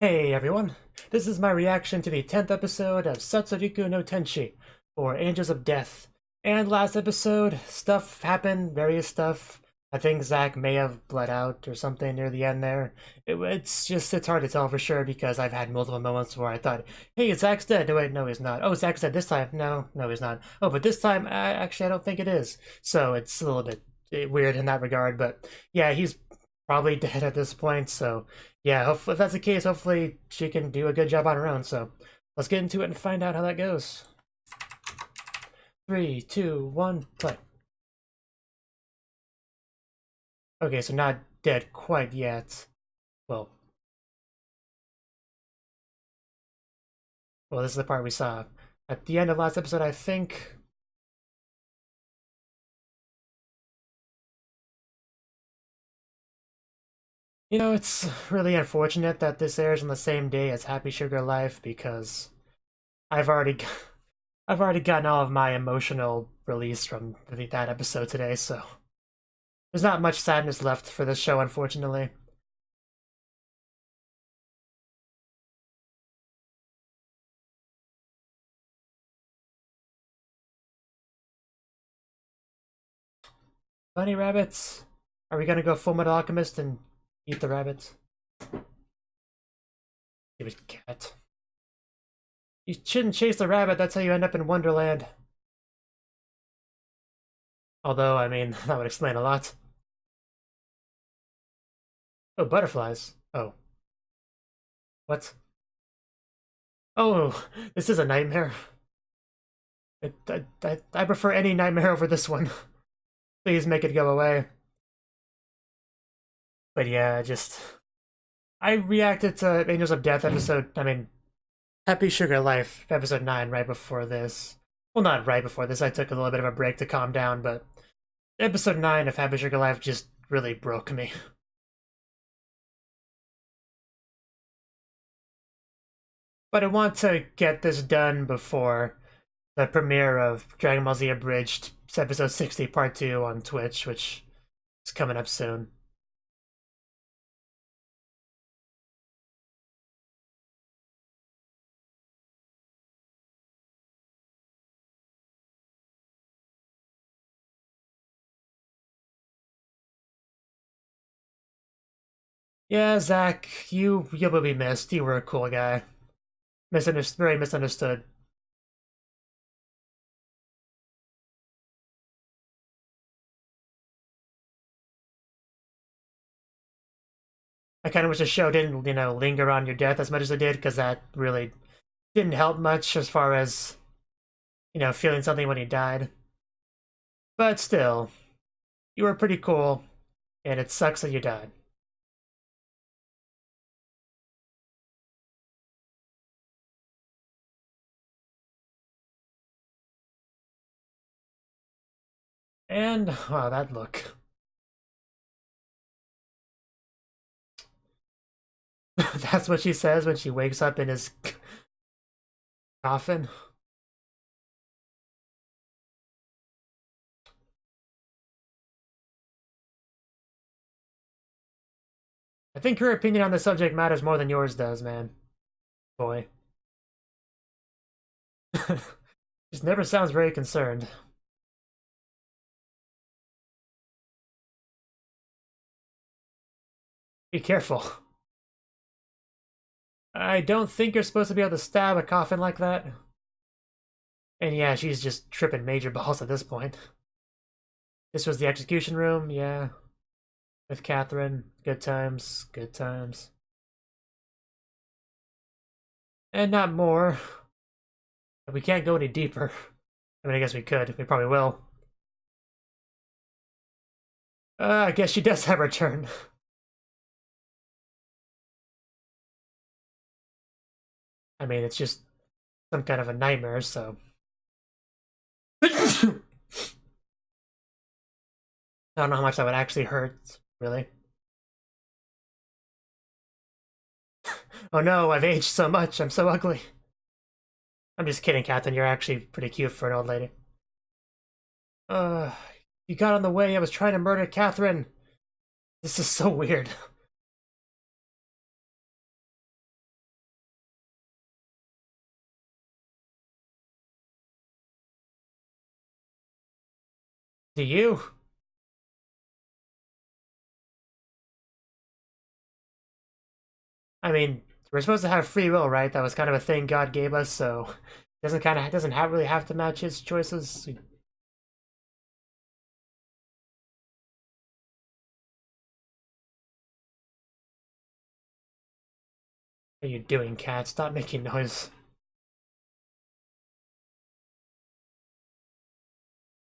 Hey everyone, this is my reaction to the 10th episode of Satsuriku no Tenshi, or Angels of Death. And last episode, stuff happened, various stuff. I think Zack may have bled out or something near the end there. It's hard to tell for sure because I've had multiple moments where I thought, hey, Zack's dead. No, wait, no, he's not. Oh, Zack's dead this time. No, no, he's not. Oh, but this time, actually, I don't think it is. So it's a little bit weird in that regard, but yeah, he's probably dead at this point, so yeah, hopefully, if that's the case, hopefully she can do a good job on her own. So let's get into it and find out how that goes. 3, 2, 1, play. Okay, so not dead quite yet. Well, well, this is the part we saw at the end of last episode, I think. You know, it's really unfortunate that this airs on the same day as Happy Sugar Life because I've already I've already gotten all of my emotional release from that episode today, so there's not much sadness left for this show, unfortunately. Bunny rabbits? Are we gonna go Full Metal Alchemist and eat the rabbits? Stupid cat. You shouldn't chase the rabbit, that's how you end up in Wonderland. Although, I mean, that would explain a lot. Oh, butterflies. Oh. What? Oh, this is a nightmare. I prefer any nightmare over this one. Please make it go away. But yeah, I reacted to Angels of Death episode, I mean, Happy Sugar Life episode 9 right before this. Well, not right before this, I took a little bit of a break to calm down, but episode 9 of Happy Sugar Life just really broke me. But I want to get this done before the premiere of Dragon Ball Z Abridged episode 60 part 2 on Twitch, which is coming up soon. Yeah, Zack, you will be missed. You were a cool guy. Misunderstood, very misunderstood. I kind of wish the show didn't, linger on your death as much as it did, because that really didn't help much as far as, feeling something when he died. But still, you were pretty cool, and it sucks that you died. And, wow, that look. That's what she says when she wakes up in his coffin. I think her opinion on the subject matters more than yours does, man. Boy. Just never sounds very concerned. Be careful. I don't think you're supposed to be able to stab a coffin like that. And yeah, she's just tripping major balls at this point. This was the execution room, yeah. With Catherine. Good times, good times. And not more. We can't go any deeper. I mean, I guess we could. We probably will. I guess she does have her turn. I mean, it's just some kind of a nightmare, so. I don't know how much that would actually hurt, really. Oh no, I've aged so much, I'm so ugly. I'm just kidding, Catherine, you're actually pretty cute for an old lady. Uh, you got on the way, I was trying to murder Catherine. This is so weird. Do you? I mean, we're supposed to have free will, right? That was kind of a thing God gave us, so doesn't have really have to match his choices. What are you doing, cat? Stop making noise.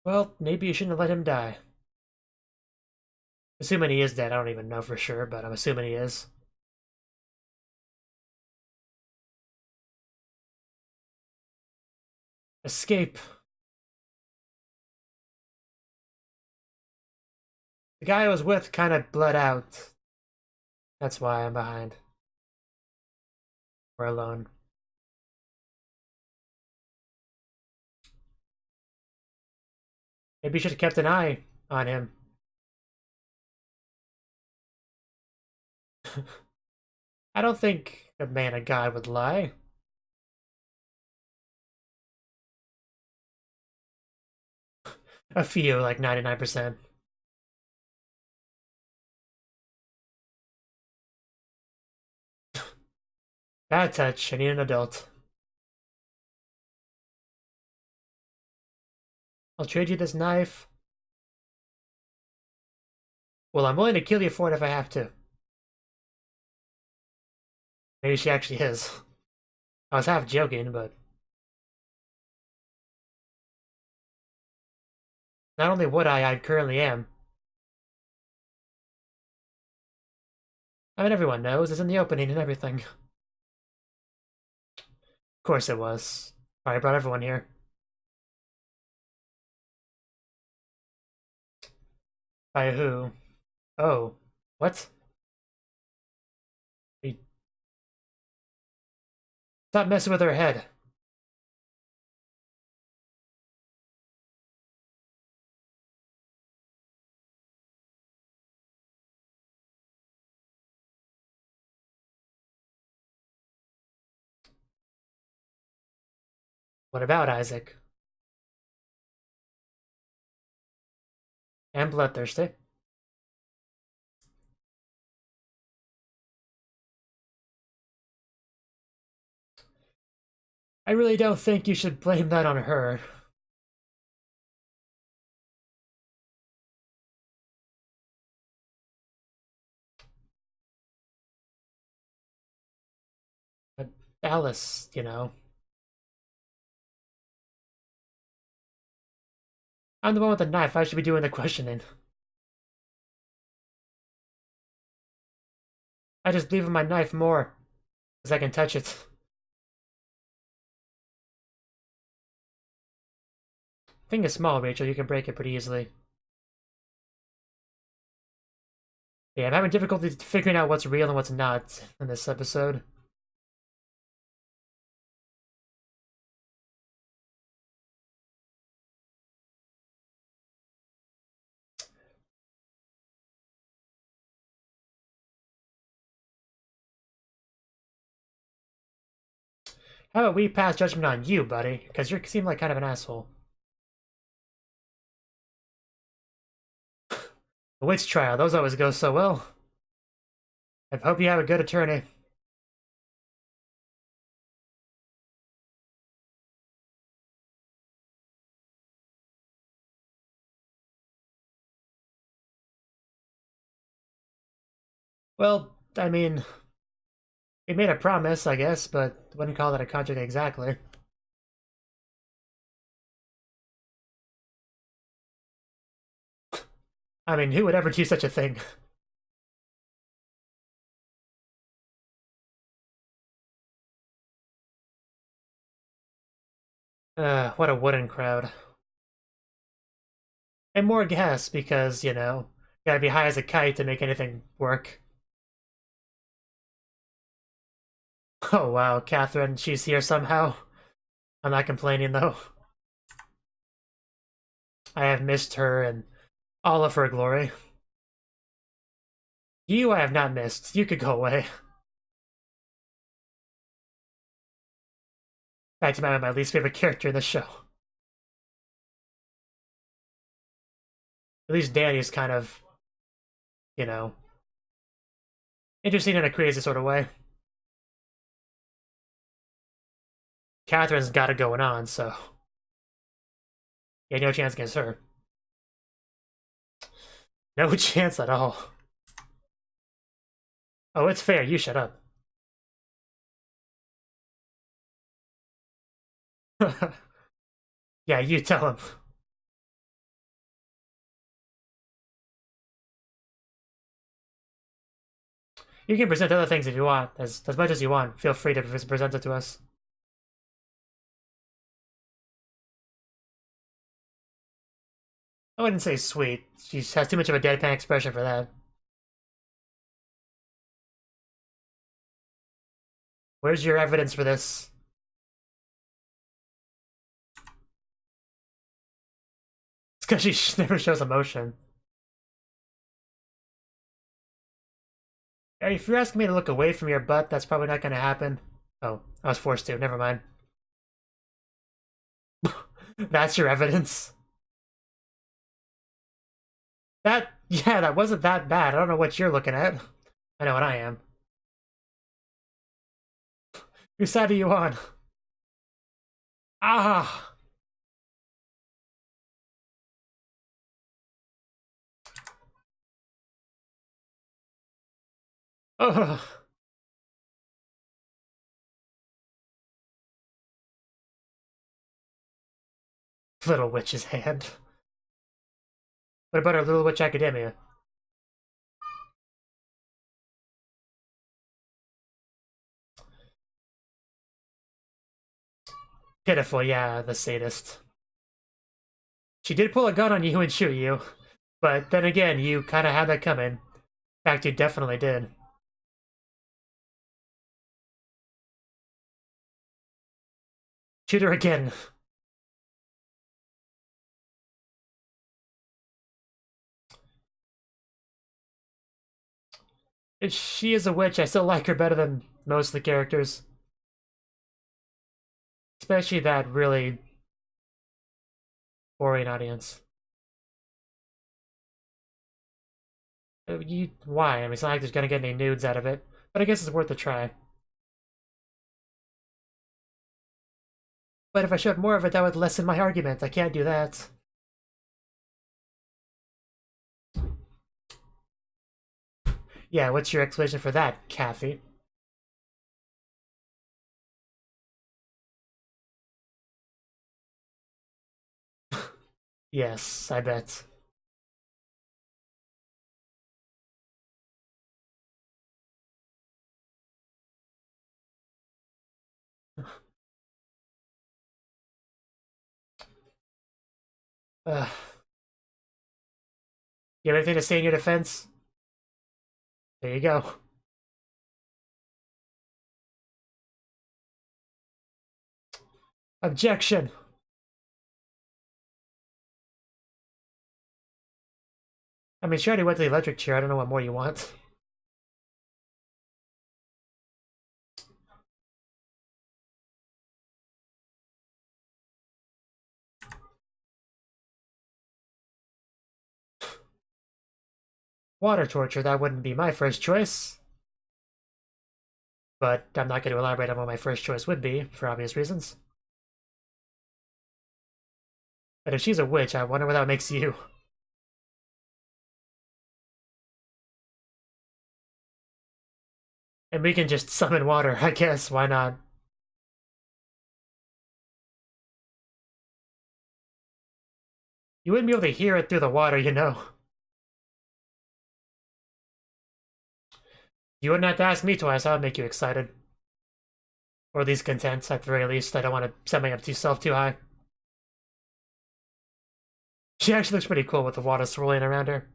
Well, maybe you shouldn't have let him die. Assuming he is dead, I don't even know for sure, but I'm assuming he is. Escape. The guy I was with kind of bled out. That's why I'm behind. We're alone. Maybe you should have kept an eye on him. I don't think a man of God would lie. A few, like 99%. Bad touch. I need an adult. I'll trade you this knife. Well, I'm willing to kill you for it if I have to. Maybe she actually is. I was half joking, but... Not only would I currently am. I mean, everyone knows. It's in the opening and everything. Of course it was. I brought everyone here. By who? Oh. What? Stop messing with her head. What about Isaac? And bloodthirsty. I really don't think you should blame that on her. But Alice, you know. I'm the one with the knife. I should be doing the questioning. I just believe in my knife more. Because I can touch it. Thing is small, Rachel. You can break it pretty easily. Yeah, I'm having difficulty figuring out what's real and what's not in this episode. How about we pass judgment on you, buddy? Because you seem like kind of an asshole. The witch trial, those always go so well. I hope you have a good attorney. Well, I mean, we made a promise, I guess, but wouldn't call that a contract exactly. I mean, who would ever do such a thing? What a wooden crowd. And more gas, because, you know, gotta be high as a kite to make anything work. Oh wow, Catherine, she's here somehow. I'm not complaining though. I have missed her and all of her glory. You I have not missed. You could go away. Back to my least favorite character in the show. At least Danny's kind of, you know, interesting in a crazy sort of way. Catherine's got it going on, so yeah, no chance against her. No chance at all. Oh, it's fair. You shut up. Yeah, you tell him. You can present other things if you want, as much as you want. Feel free to present it to us. I wouldn't say sweet. She has too much of a deadpan expression for that. Where's your evidence for this? It's because she never shows emotion. If you're asking me to look away from your butt, that's probably not going to happen. Oh, I was forced to. Never mind. That's your evidence? Yeah, that wasn't that bad. I don't know what you're looking at. I know what I am. Whose side are you on? Ah! Ugh. Little Witch's hand. What about our Little Witch Academia? Pitiful, yeah, the sadist. She did pull a gun on you and shoot you, but then again, you kind of had that coming. In fact, you definitely did. Shoot her again. If she is a witch, I still like her better than most of the characters. Especially that really boring audience. Why? I mean, it's not like there's gonna get any nudes out of it, but I guess it's worth a try. But if I showed more of it, that would lessen my argument. I can't do that. Yeah, what's your explanation for that, Kathy? Yes, I bet. You have anything to say in your defense? There you go. Objection! I mean, she already went to the electric chair. I don't know what more you want. Water torture, that wouldn't be my first choice. But I'm not going to elaborate on what my first choice would be, for obvious reasons. But if she's a witch, I wonder what that makes you. And we can just summon water, I guess. Why not? You wouldn't be able to hear it through the water, you know. You wouldn't have to ask me twice. That would make you excited. Or at least content, at the very least. I don't want to set myself too high. She actually looks pretty cool with the water swirling around her.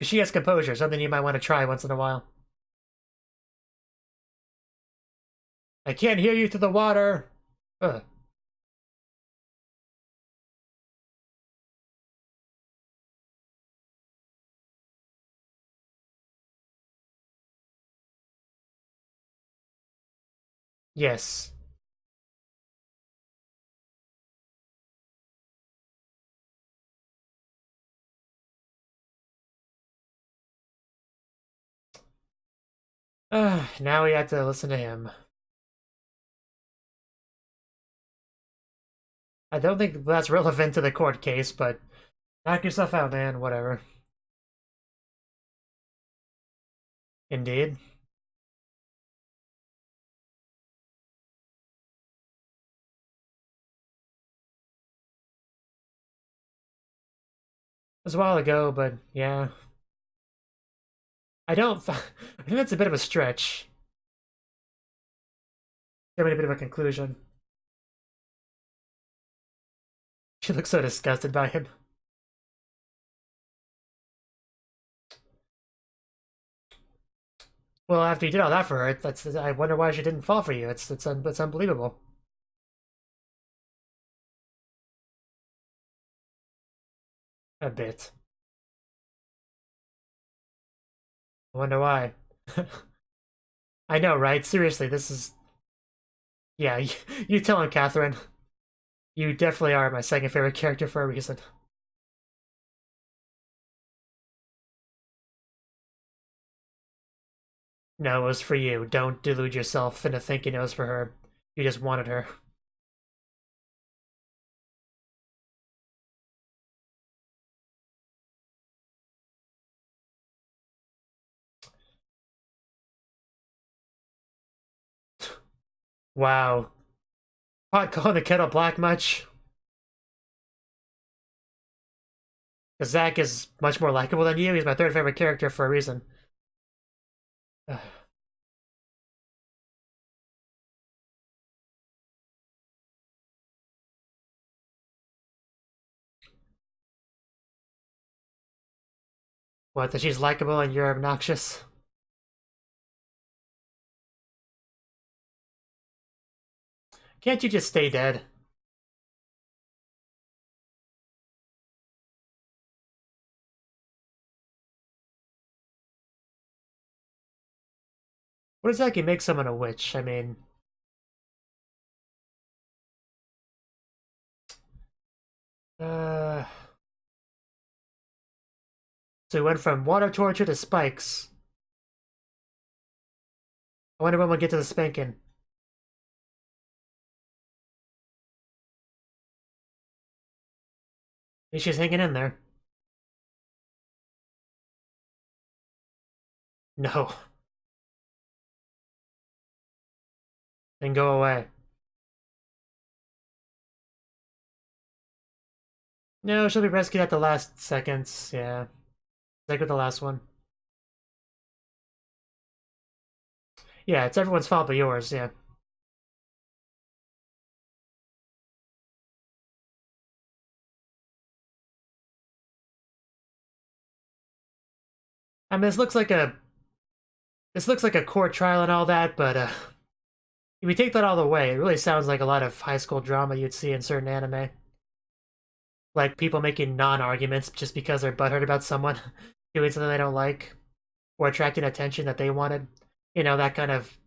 She has composure, something you might want to try once in a while. I can't hear you through the water! Ugh. Yes. Now we have to listen to him. I don't think that's relevant to the court case, but knock yourself out, man. Whatever. Indeed. It was a while ago, but yeah. I don't. I think that's a bit of a stretch. Giving a bit of a conclusion. She looks so disgusted by him. Well, after you did all that for her, that's. I wonder why she didn't fall for you. It's unbelievable. A bit. I wonder why. I know, right? Seriously, this is. Yeah, you tell him, Catherine. You definitely are my second favorite character for a reason. No, it was for you. Don't delude yourself into thinking it was for her. You just wanted her. Wow. Pot calling the kettle black much? Because Zach is much more likable than you. He's my third favorite character for a reason. What, that she's likable and you're obnoxious? Can't you just stay dead? What exactly makes someone a witch? I mean... Uh... So we went from water torture to spikes. I wonder when we'll get to the spanking. At least she's hanging in there. No. Then go away. No, she'll be rescued at the last seconds, yeah. Like with the last one. Yeah, it's everyone's fault but yours, yeah. I mean, this looks like a court trial and all that, but if you take that all the way, it really sounds like a lot of high school drama you'd see in certain anime. Like people making non-arguments just because they're butthurt about someone doing something they don't like, or attracting attention that they wanted. You know, that kind of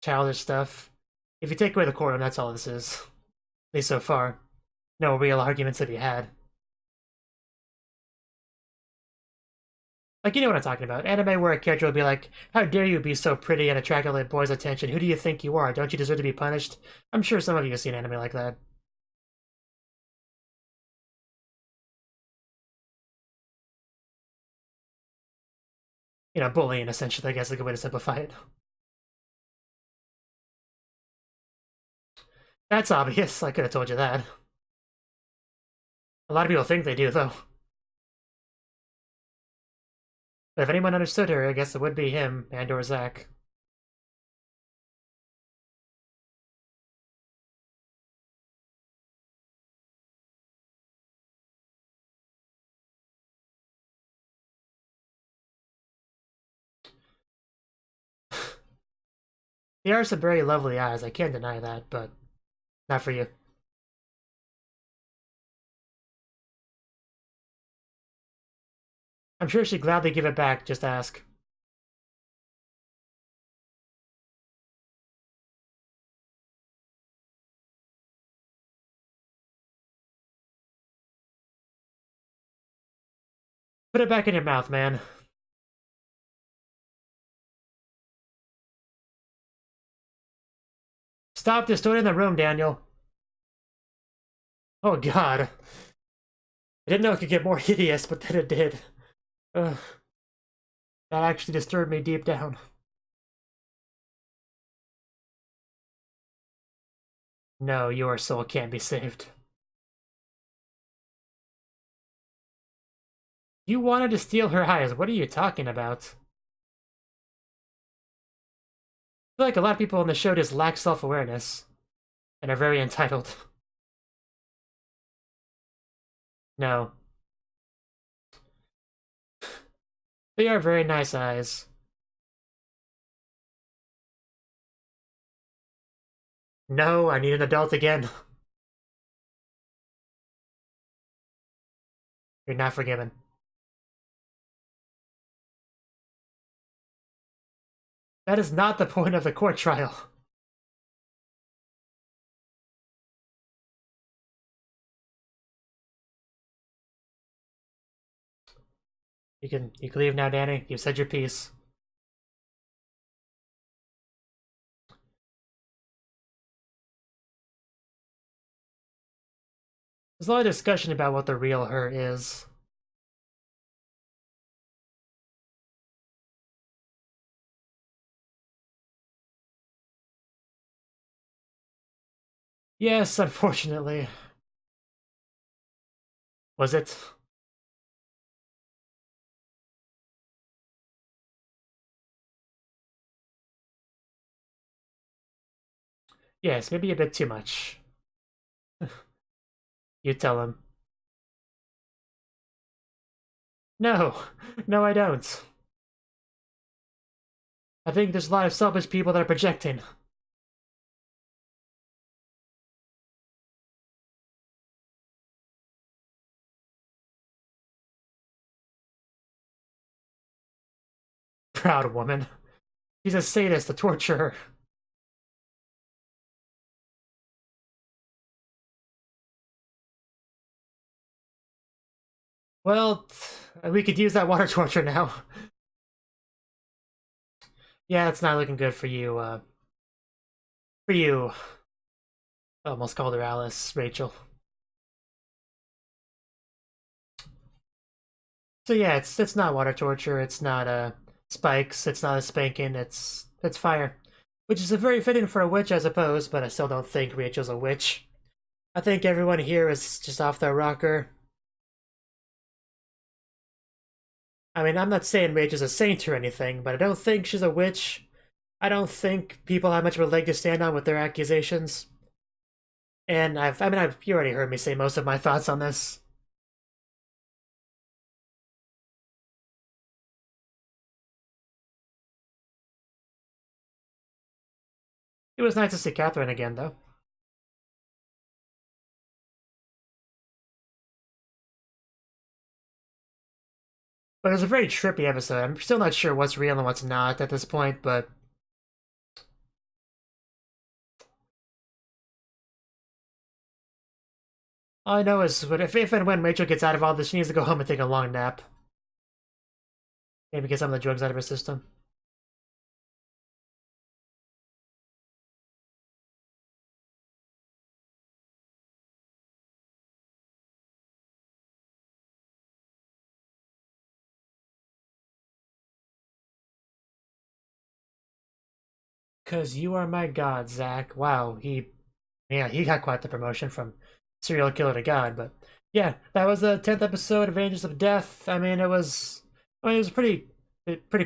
childish stuff. If you take away the courtroom, that's all this is. At least so far. No real arguments to be had. Like, you know what I'm talking about. Anime where a character will be like, how dare you be so pretty and attractive to boys' attention? Who do you think you are? Don't you deserve to be punished? I'm sure some of you have seen anime like that. You know, bullying, essentially, I guess is a good way to simplify it. That's obvious. I could have told you that. A lot of people think they do, though. But if anyone understood her, I guess it would be him and or Zach. They are some very lovely eyes, I can't deny that, but not for you. I'm sure she'd gladly give it back, just ask. Put it back in your mouth, man. Stop distorting the room, Daniel. Oh god. I didn't know it could get more hideous, but then it did. Ugh. That actually disturbed me deep down. No, your soul can't be saved. You wanted to steal her eyes. What are you talking about? I feel like a lot of people on the show just lack self-awareness and are very entitled. No. They are very nice eyes. No, I need an adult again. You're not forgiven. That is not the point of the court trial. You can leave now, Danny. You've said your piece. There's a lot of discussion about what the real her is. Yes, unfortunately. Was it? Yes, maybe a bit too much. You tell him. No, no I don't. I think there's a lot of selfish people that are projecting. Proud woman. She's a sadist, a torturer. Well, we could use that water torture now. Yeah, it's not looking good for you, for you. I almost called her Alice, Rachel. So yeah, it's not water torture, it's not spikes, it's not a spanking, it's fire. Which is a very fitting for a witch, I suppose, but I still don't think Rachel's a witch. I think everyone here is just off their rocker. I mean, I'm not saying Rachel's a saint or anything, but I don't think she's a witch. I don't think people have much of a leg to stand on with their accusations. And you already heard me say most of my thoughts on this. It was nice to see Catherine again, though. But it was a very trippy episode. I'm still not sure what's real and what's not at this point, but... all I know is if and when Rachel gets out of all this, she needs to go home and take a long nap. Maybe get some of the drugs out of her system. Cause you are my god, Zach. Wow, he got quite the promotion from serial killer to god. But yeah, that was the 10th episode of Angels of Death. It was a pretty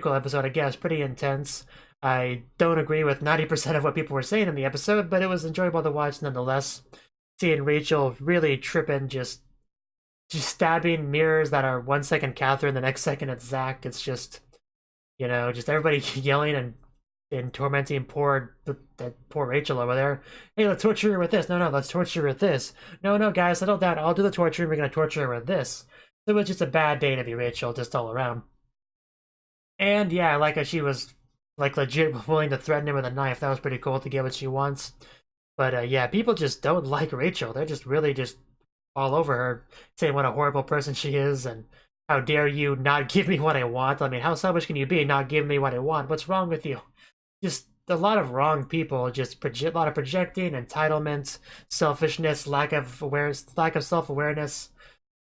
cool episode, I guess. Pretty intense. I don't agree with 90% of what people were saying in the episode, but it was enjoyable to watch nonetheless. Seeing Rachel really tripping, just stabbing mirrors that are 1 second Catherine, the next second it's Zach. It's just, just everybody yelling and tormenting poor Rachel over there. Hey, let's torture her with this. No, let's torture her with this. No, guys, settle down. I'll do the torturing. We're gonna torture her with this. So it was just a bad day to be Rachel, just all around. And yeah, I like how she was like legit willing to threaten him with a knife. That was pretty cool to get what she wants. But yeah, people just don't like Rachel. They're just really just all over her, saying what a horrible person she is and how dare you not give me what I want. I mean, how selfish can you be and not give me what I want? What's wrong with you? Just a lot of wrong people, just a lot of projecting, entitlement, selfishness, lack of self-awareness,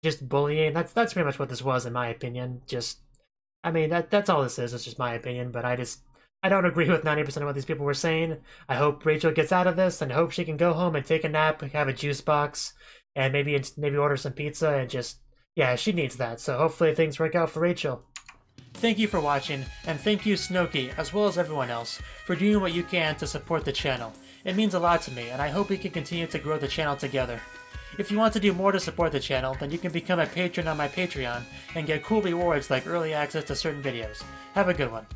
just bullying. That's pretty much what this was, in my opinion. Just, I mean, that's all this is. It's just my opinion, but I don't agree with 90% of what these people were saying. I hope Rachel gets out of this, and I hope she can go home and take a nap, have a juice box, and maybe order some pizza, and just, yeah, she needs that. So hopefully things work out for Rachel. Thank you for watching, and thank you Cnouki, as well as everyone else, for doing what you can to support the channel. It means a lot to me, and I hope we can continue to grow the channel together. If you want to do more to support the channel, then you can become a patron on my Patreon and get cool rewards like early access to certain videos. Have a good one.